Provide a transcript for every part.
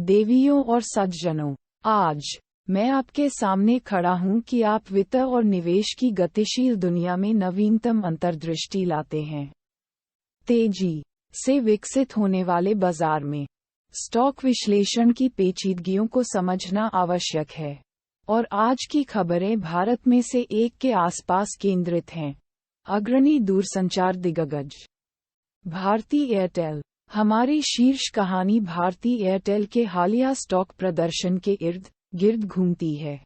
देवियों और सज्जनों, आज मैं आपके सामने खड़ा हूं कि आप वित्त और निवेश की गतिशील दुनिया में नवीनतम अंतर्दृष्टि लाते हैं। तेजी से विकसित होने वाले बाजार में स्टॉक विश्लेषण की पेचीदगियों को समझना आवश्यक है, और आज की खबरें भारत में से एक के आसपास केंद्रित हैं। अग्रणी दूरसंचार दिग्गज भारती एयरटेल। हमारी शीर्ष कहानी भारती एयरटेल के हालिया स्टॉक प्रदर्शन के इर्द गिर्द घूमती है,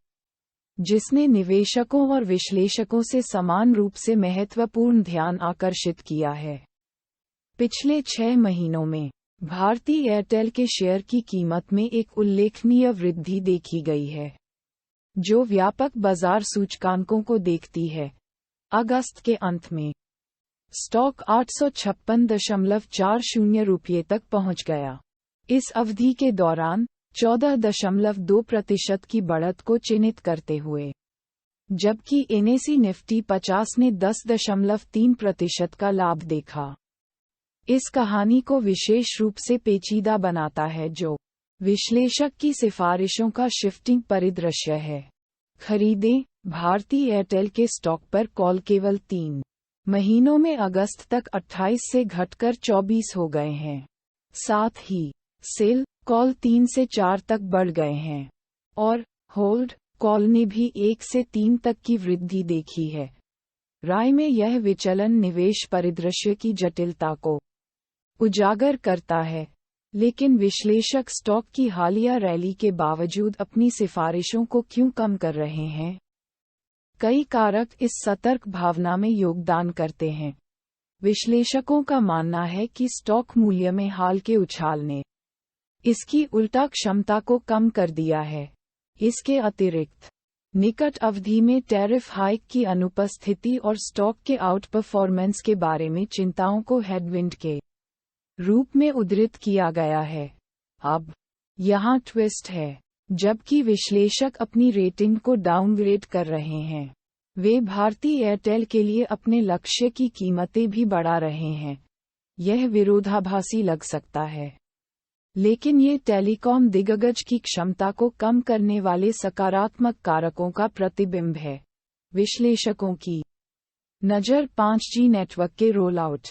जिसने निवेशकों और विश्लेषकों से समान रूप से महत्वपूर्ण ध्यान आकर्षित किया है। पिछले 6 महीनों में भारती एयरटेल के शेयर की कीमत में एक उल्लेखनीय वृद्धि देखी गई है, जो व्यापक बाजार सूचकांकों को देखती है। अगस्त के अंत में स्टॉक 856.40 रुपये तक पहुंच गया। इस अवधि के दौरान 14.2% की बढ़त को चिन्हित करते हुए, जबकि एनएसई निफ्टी 50 ने 10.3% का लाभ देखा। इस कहानी को विशेष रूप से पेचीदा बनाता है जो विश्लेषक की सिफारिशों का शिफ्टिंग परिदृश्य है। खरीदें। भारती एयरटेल के स्टॉक पर कॉल केवल 3 महीनों में अगस्त तक 28 से घटकर 24 हो गए हैं। साथ ही सेल कॉल 3 से 4 तक बढ़ गए हैं, और होल्ड कॉल ने भी 1 से 3 तक की वृद्धि देखी है। राय में यह विचलन निवेश परिदृश्य की जटिलता को उजागर करता है, लेकिन विश्लेषक स्टॉक की हालिया रैली के बावजूद अपनी सिफारिशों को क्यों कम कर रहे हैं? कई कारक इस सतर्क भावना में योगदान करते हैं। विश्लेषकों का मानना है कि स्टॉक मूल्य में हाल के उछाल ने इसकी उल्टा क्षमता को कम कर दिया है। इसके अतिरिक्त निकट अवधि में टैरिफ हाइक की अनुपस्थिति और स्टॉक के आउट परफॉर्मेंस के बारे में चिंताओं को हेडविंड के रूप में उद्धृत किया गया है। अब यहाँ ट्विस्ट है। जबकि विश्लेषक अपनी रेटिंग को डाउनग्रेड कर रहे हैं, वे भारती एयरटेल के लिए अपने लक्ष्य की कीमतें भी बढ़ा रहे हैं। यह विरोधाभासी लग सकता है, लेकिन ये टेलीकॉम दिग्गज की क्षमता को कम करने वाले सकारात्मक कारकों का प्रतिबिंब है। विश्लेषकों की नज़र 5G नेटवर्क के रोलआउट,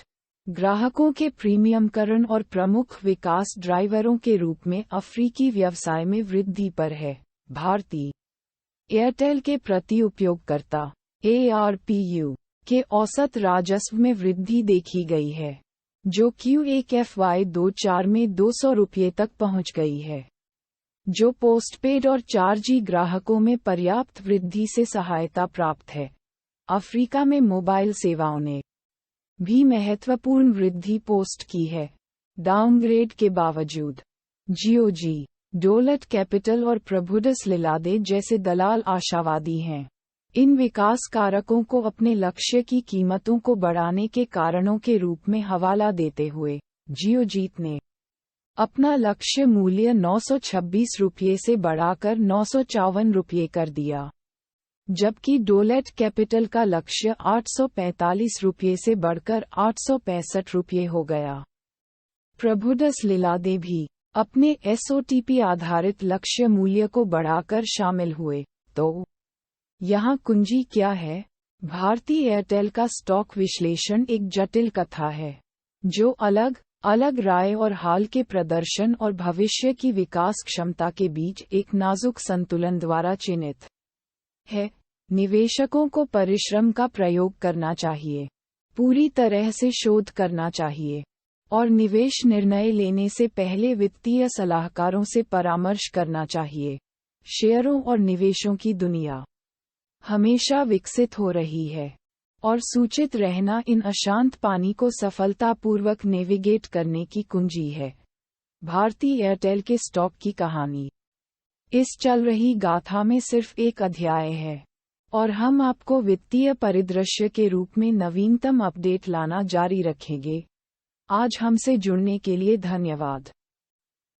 ग्राहकों के प्रीमियमकरण और प्रमुख विकास ड्राइवरों के रूप में अफ्रीकी व्यवसाय में वृद्धि पर है। भारती एयरटेल के प्रति उपयोगकर्ता ARPU के औसत राजस्व में वृद्धि देखी गई है, जो Q1 FY24 में 200 रुपये तक पहुंच गई है, जो पोस्टपेड और 4G ग्राहकों में पर्याप्त वृद्धि से सहायता प्राप्त है। अफ्रीका में मोबाइल सेवाओं ने भी महत्वपूर्ण वृद्धि पोस्ट की है। डाउनग्रेड के बावजूद जियोजी, डोलट कैपिटल और प्रबुद्धस लिलादे जैसे दलाल आशावादी हैं। इन विकास कारकों को अपने लक्ष्य की कीमतों को बढ़ाने के कारणों के रूप में हवाला देते हुए जियोजीत ने अपना लक्ष्य मूल्य 926 रुपये से बढ़ाकर 954 रुपये कर दिया, जबकि डोलेट कैपिटल का लक्ष्य 845 रुपये से बढ़कर 865 रुपये हो गया। प्रबुद्धस लिलादे भी अपने SOTP आधारित लक्ष्य मूल्य को बढ़ाकर शामिल हुए। तो यहाँ कुंजी क्या है? भारती एयरटेल का स्टॉक विश्लेषण एक जटिल कथा है, जो अलग अलग राय और हाल के प्रदर्शन और भविष्य की विकास क्षमता के बीच एक नाजुक संतुलन द्वारा चिन्हित है। निवेशकों को परिश्रम का प्रयोग करना चाहिए, पूरी तरह से शोध करना चाहिए, और निवेश निर्णय लेने से पहले वित्तीय सलाहकारों से परामर्श करना चाहिए। शेयरों और निवेशों की दुनिया हमेशा विकसित हो रही है, और सूचित रहना इन अशांत पानी को सफलतापूर्वक नेविगेट करने की कुंजी है। भारती एयरटेल के स्टॉक की कहानी इस चल रही गाथा में सिर्फ एक अध्याय है, और हम आपको वित्तीय परिदृश्य के रूप में नवीनतम अपडेट लाना जारी रखेंगे। आज हमसे जुड़ने के लिए धन्यवाद।